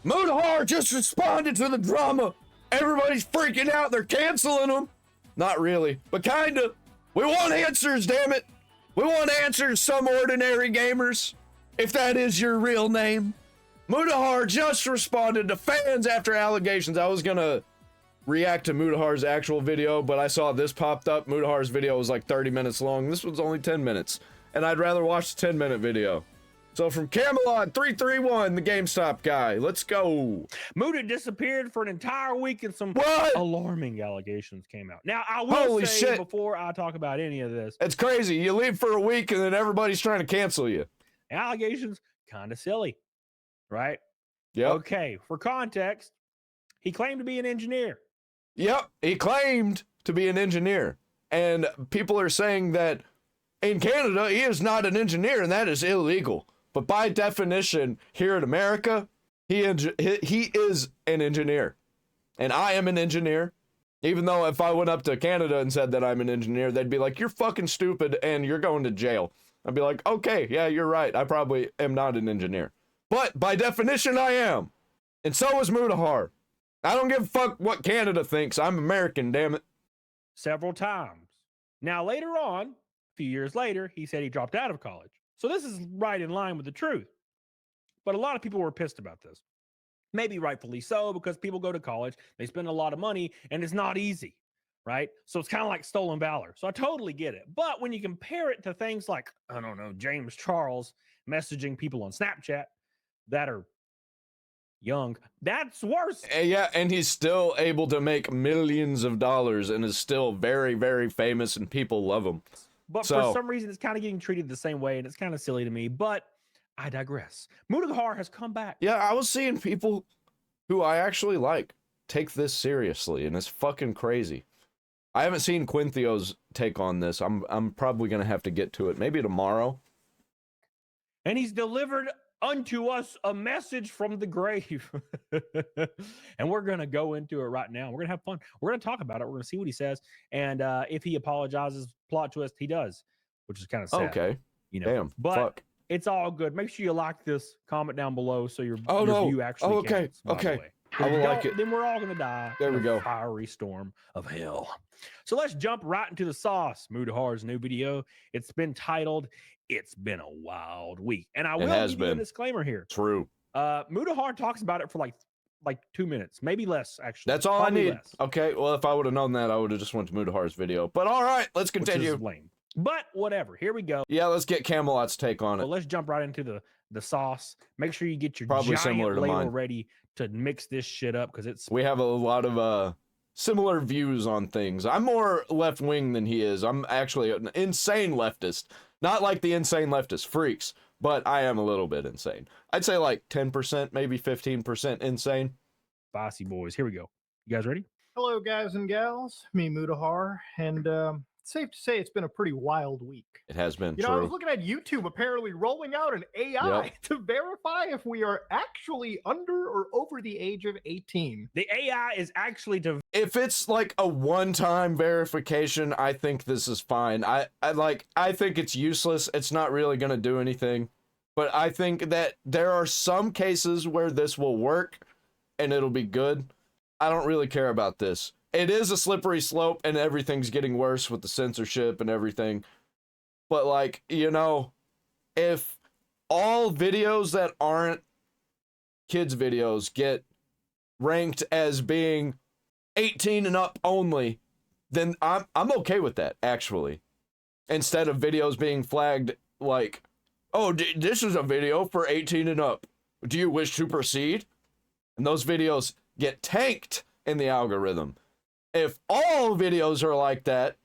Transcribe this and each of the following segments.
Mudahar just responded to the drama. Everybody's freaking out. They're canceling him. Not really, but kinda. We want answers, damn it. We want answers, some ordinary gamers. If that is your real name. Mudahar just responded to fans after allegations. I was gonna react to Mudahar's actual video, but I saw this popped up. Mudahar's video was like 30 minutes long. This one's only 10 minutes. And I'd rather watch the 10-minute video. So from Camelot 331, the GameStop guy, let's go. Muda disappeared for an entire week and some alarming allegations came out. Now, I will say before I talk about any of this. It's crazy. You leave for a week and then everybody's trying to cancel you. Allegations, kind of silly, right? Yep. Okay, for context, he claimed to be an engineer. Yep, he claimed to be an engineer. And people are saying that in Canada, he is not an engineer and that is illegal. But by definition, here in America, he is an engineer. And I am an engineer. Even though if I went up to Canada and said that I'm an engineer, they'd be like, you're fucking stupid and you're going to jail. I'd be like, okay, yeah, you're right. I probably am not an engineer. But by definition, I am. And so is Mudahar. I don't give a fuck what Canada thinks. I'm American, damn it. Several times. Now, later on, a few years later, he said he dropped out of college. So this is right in line with the truth. But a lot of people were pissed about this. Maybe rightfully so, because people go to college, they spend a lot of money, and it's not easy, right? So it's kind of like stolen valor. So I totally get it. But when you compare it to things like, I don't know, James Charles messaging people on Snapchat that are young, that's worse. Yeah, and he's still able to make millions of dollars and is still very, very famous and people love him. But for some reason, it's kind of getting treated the same way, and it's kind of silly to me, but I digress. Mudahar has come back. Yeah, I was seeing people who I actually like take this seriously, and it's fucking crazy. I haven't seen Quintheo's take on this. I'm probably going to have to get to it, maybe tomorrow. And he's delivered unto us a message from the grave. And we're going to go into it right now. We're going to have fun. We're going to talk about it. We're going to see what he says. And if he apologizes, plot twist, he does, which is kind of sad. Okay. You know, damn. But fuck. It's all good. Make sure you like this, comment down below so your view actually counts, okay. I will like it. Then we're all going to die. There we go. Fiery storm of hell. So let's jump right into the sauce. Mudahar's new video. It's been titled, It's Been a Wild Week. And I will give you a disclaimer here. True. Mudahar talks about it for like 2 minutes, maybe less, actually. That's all probably I need. Less. Okay, well, if I would have known that, I would have just went to Mudahar's video. But all right, let's continue. Which is lame. But whatever, here we go. Yeah, let's get Camelot's take on it. So let's jump right into the sauce. Make sure you get your probably giant ladle ready to mix this shit up, because we have a lot of similar views on things. I'm more left-wing than he is. I'm actually an insane leftist. Not like the insane leftist freaks, but I am a little bit insane. I'd say like 10%, maybe 15% insane. Spicy boys, here we go. You guys ready? Hello, guys and gals. Me, Mudahar, and it's safe to say it's been a pretty wild week. It has been. You know, I was looking at YouTube apparently rolling out an AI to verify if we are actually under or over the age of 18. The AI is actually to... If it's like a one-time verification, I think this is fine. I think it's useless. It's not really going to do anything. But I think that there are some cases where this will work and it'll be good. I don't really care about this. It is a slippery slope and everything's getting worse with the censorship and everything. But like, you know, if all videos that aren't kids videos get ranked as being 18 and up only, then I'm okay with that, actually. Instead of videos being flagged like, oh, this is a video for 18 and up. Do you wish to proceed? And those videos get tanked in the algorithm. If all videos are like that,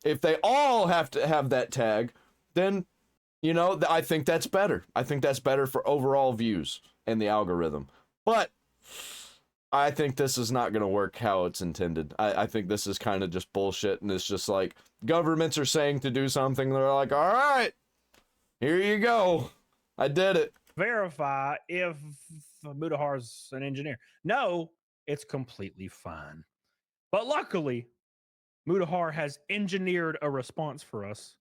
if they all have to have that tag, then, you know, I think that's better. I think that's better for overall views and the algorithm. But I think this is not going to work how it's intended. I think this is kind of just bullshit, and it's just like governments are saying to do something. They're like, all right, here you go. I did it. Verify if Mudahar's an engineer. No, it's completely fine. But luckily, Mudahar has engineered a response for us.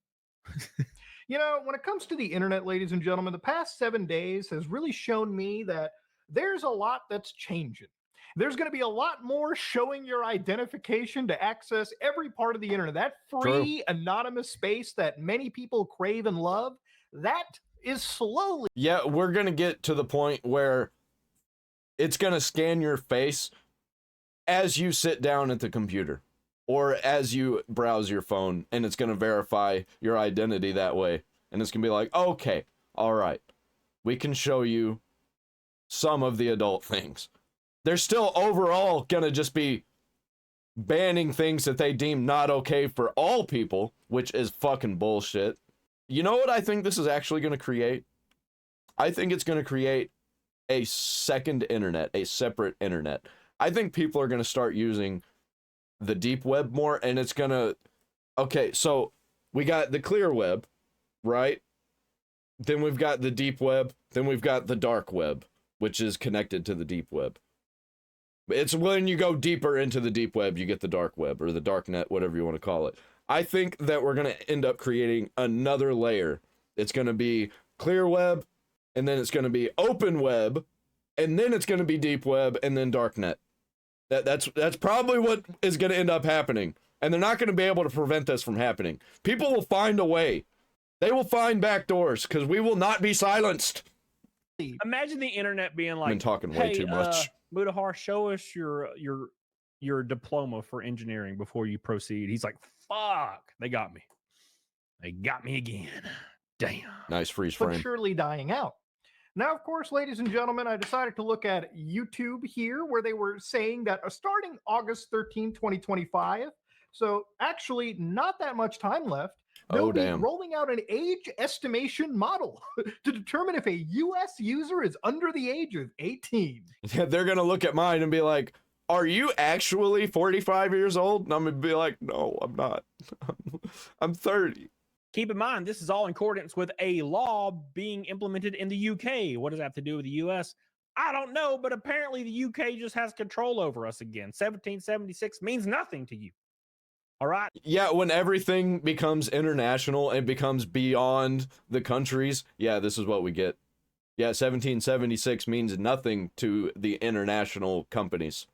You know, when it comes to the internet, ladies and gentlemen, the past 7 days has really shown me that there's a lot that's changing. There's going to be a lot more showing your identification to access every part of the internet. That free, anonymous space that many people crave and love, that is slowly. Yeah, we're going to get to the point where it's going to scan your face as you sit down at the computer or as you browse your phone, and it's going to verify your identity that way. And it's going to be like, okay, all right, we can show you some of the adult things. They're still overall going to just be banning things that they deem not okay for all people, which is fucking bullshit. You know what I think this is actually going to create? I think it's going to create a second internet, a separate internet. I think people are going to start using the deep web more, and it's going to... Okay, so we got the clear web, right? Then we've got the deep web. Then we've got the dark web, which is connected to the deep web. It's when you go deeper into the deep web, you get the dark web, or the dark net, whatever you want to call it. I think that we're going to end up creating another layer. It's going to be clear web, and then it's going to be open web, and then it's going to be deep web, and then dark net. That's probably what is going to end up happening. And they're not going to be able to prevent this from happening. People will find a way. They will find back doors, because we will not be silenced. Imagine the internet being like, I've been talking way too much. Mudahar, show us your diploma for engineering before you proceed. He's like, fuck, they got me. They got me again. Damn. Nice freeze But frame. surely dying out. Now, of course, ladies and gentlemen, I decided to look at YouTube here, where they were saying that starting August 13, 2025, so actually not that much time left, they'll be rolling out an age estimation model to determine if a US user is under the age of 18. Yeah, they're going to look at mine and be like, are you actually 45 years old? And I'm going to be like, no, I'm not. I'm 30. Keep in mind, this is all in accordance with a law being implemented in the UK. What does that have to do with the US? I don't know, but apparently the UK just has control over us again. 1776 means nothing to you. All right? Yeah, when everything becomes international and becomes beyond the countries, yeah, this is what we get. Yeah, 1776 means nothing to the international companies.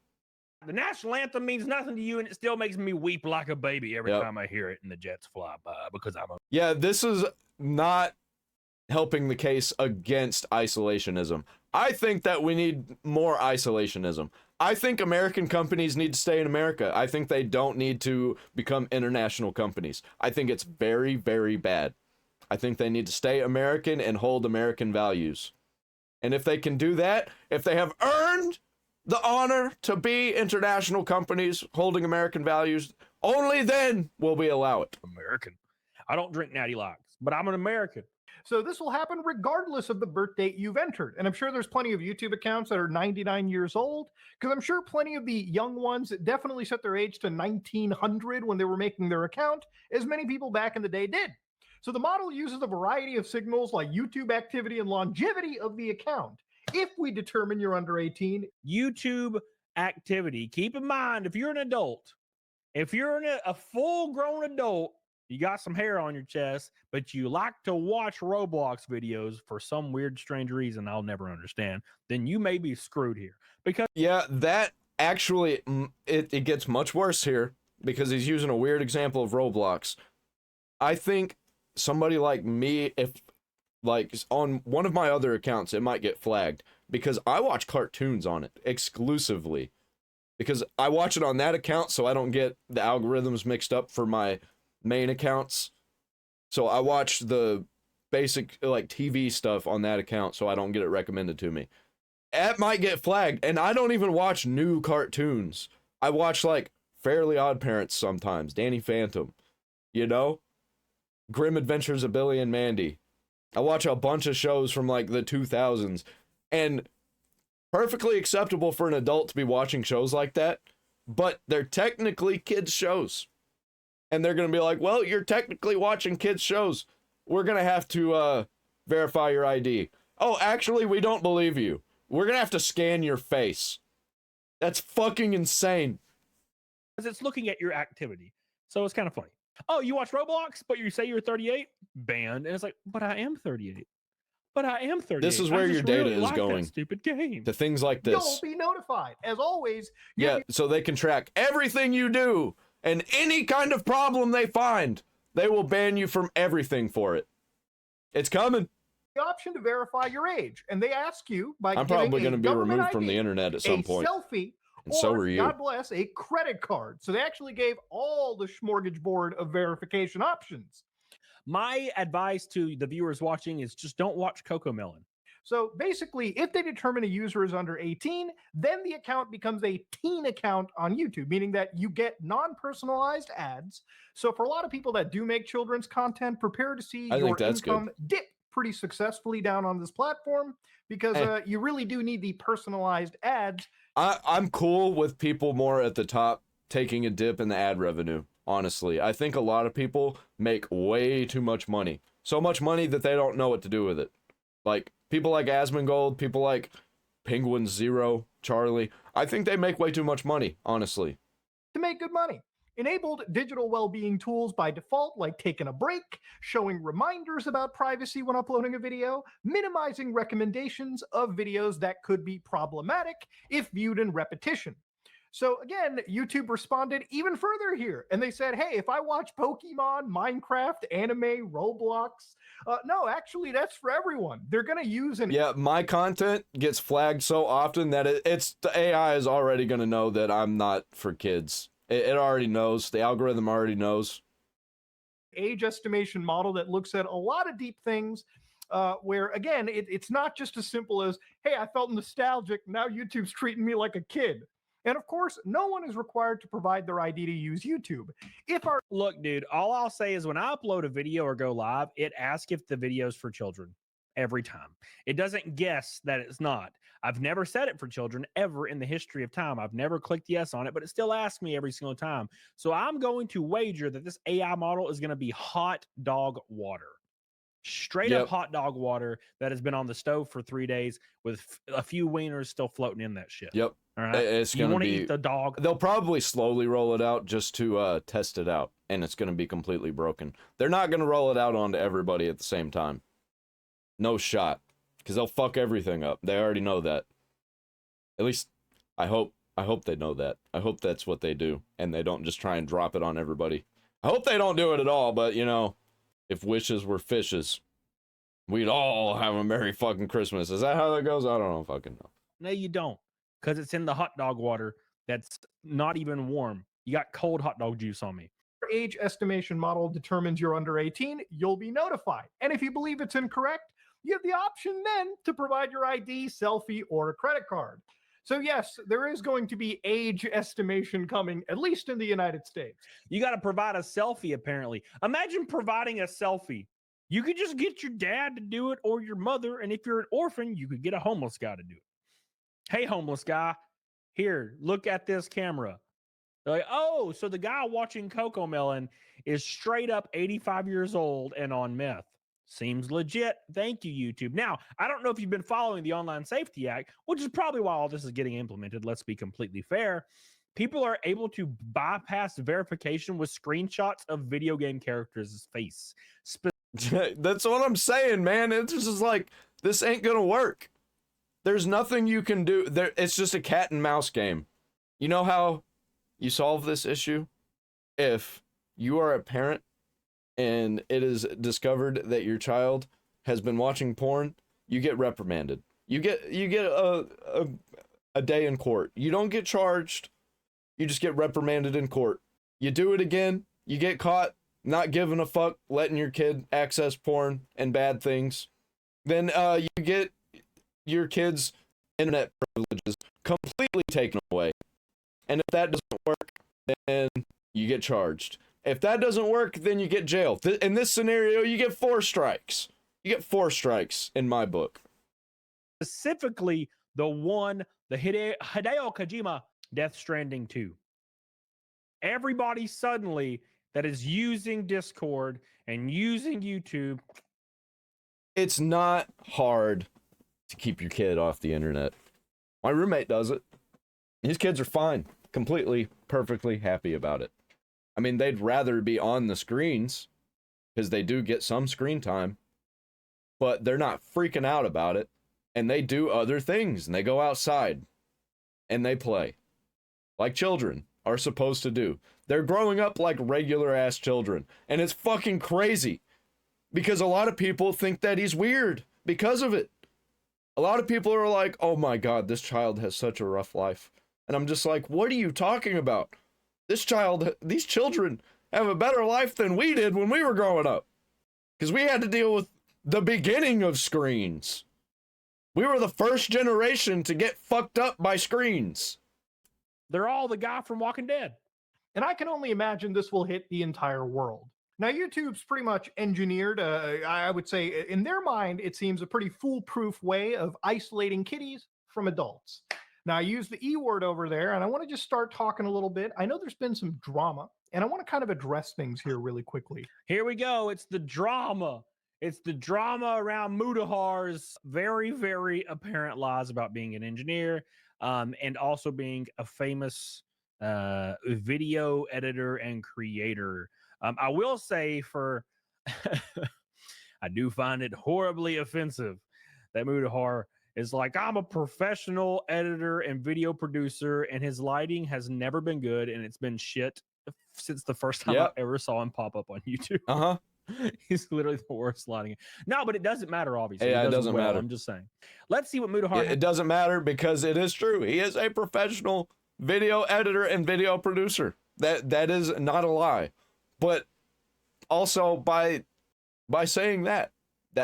The national anthem means nothing to you, and it still makes me weep like a baby every time I hear it and the jets fly by, because I'm a... Yeah, this is not helping the case against isolationism. I think that we need more isolationism. I think American companies need to stay in America. I think they don't need to become international companies. I think it's very, very bad. I think they need to stay American and hold American values. And if they can do that, if they have earned the honor to be international companies holding American values, only then will we allow it. American. I don't drink Natty Lights, but I'm an American. So this will happen regardless of the birth date you've entered. And I'm sure there's plenty of YouTube accounts that are 99 years old, because I'm sure plenty of the young ones definitely set their age to 1900 when they were making their account, as many people back in the day did. So the model uses a variety of signals like YouTube activity and longevity of the account. If we determine you're under 18, YouTube activity. Keep in mind, if you're an adult, if you're a full-grown adult, you got some hair on your chest, but you like to watch Roblox videos for some weird, strange reason I'll never understand, then you may be screwed here. Because yeah, that actually, it gets much worse here, because he's using a weird example of Roblox. I think somebody like me, if like on one of my other accounts, it might get flagged because I watch cartoons on it exclusively, because I watch it on that account so I don't get the algorithms mixed up for my main accounts. So I watch the basic like TV stuff on that account so I don't get it recommended to me. It might get flagged, and I don't even watch new cartoons. I watch like Fairly Odd Parents sometimes, Danny Phantom, you know, Grim Adventures of Billy and Mandy. I watch a bunch of shows from like the 2000s, and perfectly acceptable for an adult to be watching shows like that, but they're technically kids shows. And they're going to be like, well, you're technically watching kids shows. We're going to have to verify your ID. Oh, actually, we don't believe you. We're going to have to scan your face. That's fucking insane. Because it's looking at your activity. So it's kind of funny. Oh, you watch Roblox, but you say you're 38? Banned. And it's like, but I am 38. But I am 38. This is where your data is going. That stupid game. To things like this. You'll be notified. As always, Yeah, so they can track everything you do, and any kind of problem they find, they will ban you from everything for it. It's coming. the option to verify your age, and they ask you by I'm probably going to be removed from the internet at some point. Selfie, and so or, are you. God bless, a credit card. So they actually gave all the smorgasbord of verification options. My advice to the viewers watching is just don't watch Cocomelon. So basically, if they determine a user is under 18, then the account becomes a teen account on YouTube, meaning that you get non-personalized ads. So for a lot of people that do make children's content, prepare to see your income dip pretty successfully down on this platform, because you really do need the personalized ads. I'm cool with people more at the top taking a dip in the ad revenue, honestly. I think a lot of people make way too much money. So much money that they don't know what to do with it. Like, people like Asmongold, people like Penguin Zero, Charlie, I think they make way too much money, honestly. To make good money. Enabled digital well-being tools by default, like taking a break, showing reminders about privacy when uploading a video, minimizing recommendations of videos that could be problematic if viewed in repetition. So again, YouTube responded even further here, and they said, hey, if I watch Pokemon, Minecraft, anime, Roblox, no, actually, that's for everyone. They're going to use an... Yeah, my content gets flagged so often that the AI is already going to know that I'm not for kids. It already knows. The algorithm already knows. Age estimation model that looks at a lot of deep things, where, again, it's not just as simple as, hey, I felt nostalgic, now YouTube's treating me like a kid. And of course, no one is required to provide their ID to use YouTube. Look, dude, all I'll say is when I upload a video or go live, it asks if the video's for children every time. It doesn't guess that it's not. I've never said it for children ever in the history of time. I've never clicked yes on it, but it still asks me every single time. So I'm going to wager that this AI model is going to be hot dog water. Straight up hot dog water that has been on the stove for 3 days with a few wieners still floating in that shit. Yep. All right. It's going to be... eat the dog? They'll probably slowly roll it out just to test it out, and it's going to be completely broken. They're not going to roll it out onto everybody at the same time. No shot. Because they'll fuck everything up. They already know that. At least, I hope they know that. I hope that's what they do, and they don't just try and drop it on everybody. I hope they don't do it at all, but, you know... If wishes were fishes, we'd all have a Merry fucking Christmas. Is that how that goes? I don't know fucking know. No, you don't. Because it's in the hot dog water that's not even warm. You got cold hot dog juice on me. Age estimation model determines you're under 18, you'll be notified. And if you believe it's incorrect, you have the option then to provide your ID, selfie, or a credit card. So yes, there is going to be age estimation coming, at least in the United States. You got to provide a selfie, apparently. Imagine providing a selfie. You could just get your dad to do it or your mother. And if you're an orphan, you could get a homeless guy to do it. Hey, homeless guy, here, look at this camera. They're like, oh, so the guy watching Cocomelon is straight up 85 years old and on meth. Seems legit. Thank you, YouTube. Now, I don't know if you've been following the Online Safety Act, which is probably why all this is getting implemented. Let's be completely fair. People are able to bypass verification with screenshots of video game characters' face. That's what I'm saying, man. It's just like, this ain't gonna work. There's nothing you can do. It's just a cat and mouse game. You know how you solve this issue? If you are a parent and it is discovered that your child has been watching porn, you get reprimanded. You get a day in court. You don't get charged. You just get reprimanded in court. You do it again, you get caught not giving a fuck, letting your kid access porn and bad things. Then you get your kid's internet privileges completely taken away. And if that doesn't work, then you get charged. If that doesn't work, then you get jail. In this scenario, you get 4 strikes. You get 4 strikes in my book. Specifically, the Hideo Kojima Death Stranding 2. Everybody suddenly that is using Discord and using YouTube. It's not hard to keep your kid off the internet. My roommate does it. His kids are fine. Completely, perfectly happy about it. I mean, they'd rather be on the screens because they do get some screen time. but they're not freaking out about it. And they do other things, and they go outside and they play like children are supposed to do. They're growing up like regular ass children, and it's fucking crazy because a lot of people think that he's weird because of it. A lot of people are like, oh my God, this child has such a rough life. And I'm just like, what are you talking about? These children have a better life than we did when we were growing up. Because we had to deal with the beginning of screens. We were the first generation to get fucked up by screens. They're all the guy from Walking Dead. And I can only imagine this will hit the entire world. Now, YouTube's pretty much engineered, I would say, in their mind, it seems a pretty foolproof way of isolating kiddies from adults. Now, I use the E word over there, and I want to just start talking a little bit. I know there's been some drama, and I want to kind of address things here really quickly. Here we go. It's the drama. It's the drama around Mudahar's very, very apparent lies about being an engineer, and also being a famous video editor and creator. I will say I do find it horribly offensive that Mudahar is like, I'm a professional editor and video producer, and his lighting has never been good, and it's been shit since the first time I ever saw him pop up on YouTube. He's literally the worst lighting. No, but it doesn't matter, obviously. Yeah, it doesn't matter. I'm just saying. Let's see what Mudahar It doesn't matter because it is true. He is a professional video editor and video producer. That is not a lie. But also by saying that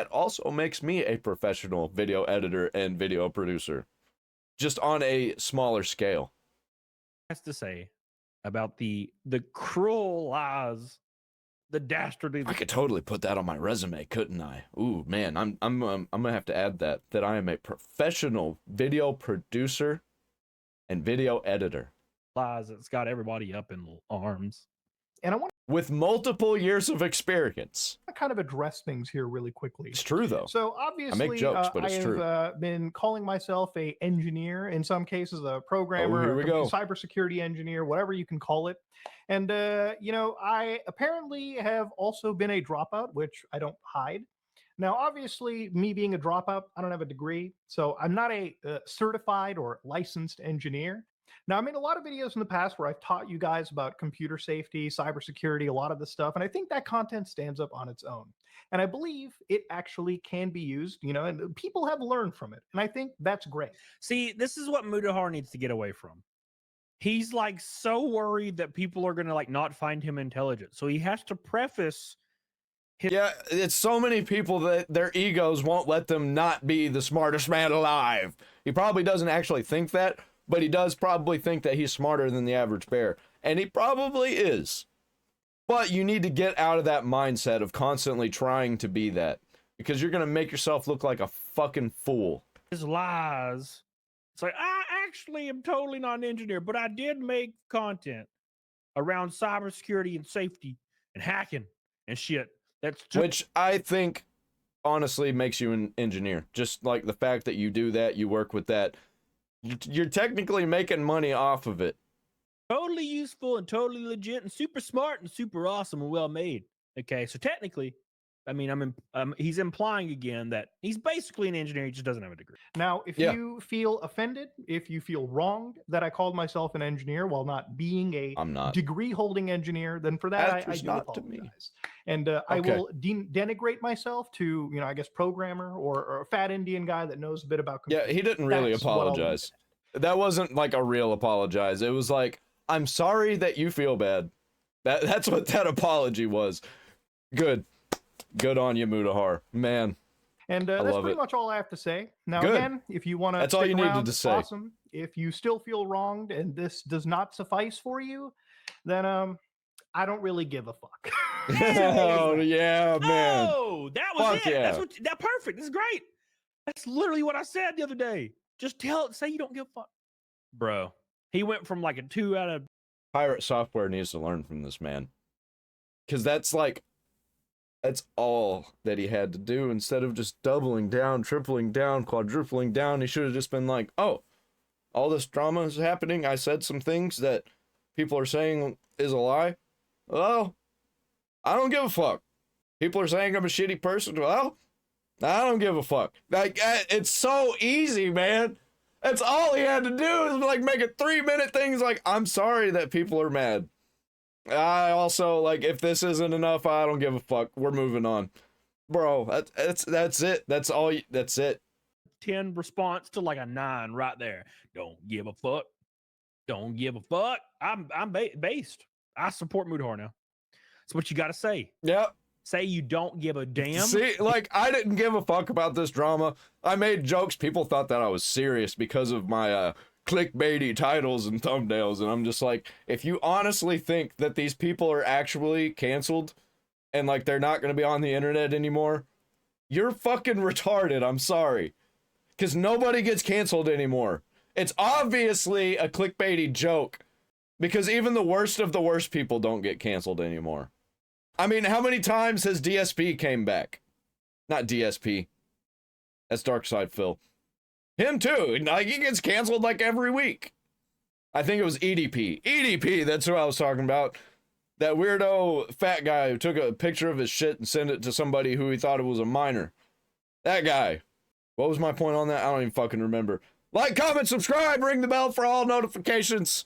also makes me a professional video editor and video producer, just on a smaller scale. has to say about the cruel lies, the dastardly. I could totally put that on my resume, couldn't I? Ooh, man, I'm gonna have to add that I am a professional video producer and video editor. Lies that's got everybody up in arms. And I want with multiple years of experience. to kind of address things here really quickly. It's true, though. So obviously, I make jokes, but it's I true. have been calling myself a engineer, in some cases a programmer, here we go. cybersecurity engineer, whatever you can call it. And you know, I apparently have also been a dropout, which I don't hide. Now, obviously, me being a dropout, I don't have a degree, so I'm not a certified or licensed engineer. Now, I made a lot of videos in the past where I've taught you guys about computer safety, cybersecurity, a lot of this stuff, and I think that content stands up on its own. And I believe it actually can be used, you know, and people have learned from it, and I think that's great. See, this is what Mudahar needs to get away from. He's like so worried that people are gonna like not find him intelligent, so he has to preface. Yeah, it's so many people that their egos won't let them not be the smartest man alive. He probably doesn't actually think that, but he does probably think that he's smarter than the average bear. And he probably is. But you need to get out of that mindset of constantly trying to be that, because you're going to make yourself look like a fucking fool. His lies. It's like, I actually am totally not an engineer, but I did make content around cybersecurity and safety and hacking and shit. Which I think honestly makes you an engineer. Just like the fact that you do that, you work with that. You're technically making money off of it. Totally useful and totally legit and super smart and super awesome and well made. Okay, so technically, I mean, he's implying again that he's basically an engineer. He just doesn't have a degree. Now, if you feel offended, if you feel wronged that I called myself an engineer while not being a degree-holding engineer, then for that I do apologize. And I will denigrate myself to, you know, I guess programmer or a fat Indian guy that knows a bit about computers. Yeah, he didn't really apologize. That wasn't like a real apologize. It was like, I'm sorry that you feel bad. That's what that apology was. Good on you, Mudahar. Man. And that's pretty much all I have to say. Now, again, if you want to that's all you needed to say. Awesome. If you still feel wronged and this does not suffice for you, then I don't really give a fuck. Oh yeah, man. Oh, that was Fuck it. Yeah. That's perfect. This is great. That's literally what I said the other day. Just say you don't give a fuck. Bro, he went from like a 2 out of... Pirate Software needs to learn from this man. Because that's all that he had to do. Instead of just doubling down, tripling down, quadrupling down, he should have just been like, oh, all this drama is happening. I said some things that people are saying is a lie. Well, I don't give a fuck. People are saying I'm a shitty person. Well, I don't give a fuck. Like, it's so easy, man. That's all he had to do is like make it 3-minute things like, I'm sorry that people are mad. I also, like, if this isn't enough, I don't give a fuck. We're moving on. Bro, that's it. That's all. That's it. 10 response to like a 9 right there. Don't give a fuck. Don't give a fuck. I'm based. I support Mudahar now. That's what you got to say. Yep. Say you don't give a damn. See, like, I didn't give a fuck about this drama. I made jokes. People thought that I was serious because of my clickbaity titles and thumbnails. And I'm just like, if you honestly think that these people are actually canceled and like they're not going to be on the internet anymore, you're fucking retarded. I'm sorry. Because nobody gets canceled anymore. It's obviously a clickbaity joke. Because even the worst of the worst people don't get canceled anymore. I mean, how many times has DSP came back? Not DSP. That's Darkside Phil. Him too. Like, he gets canceled like every week. I think it was EDP. EDP, that's who I was talking about. That weirdo fat guy who took a picture of his shit and sent it to somebody who he thought it was a minor. That guy. What was my point on that? I don't even fucking remember. Like, comment, subscribe, ring the bell for all notifications.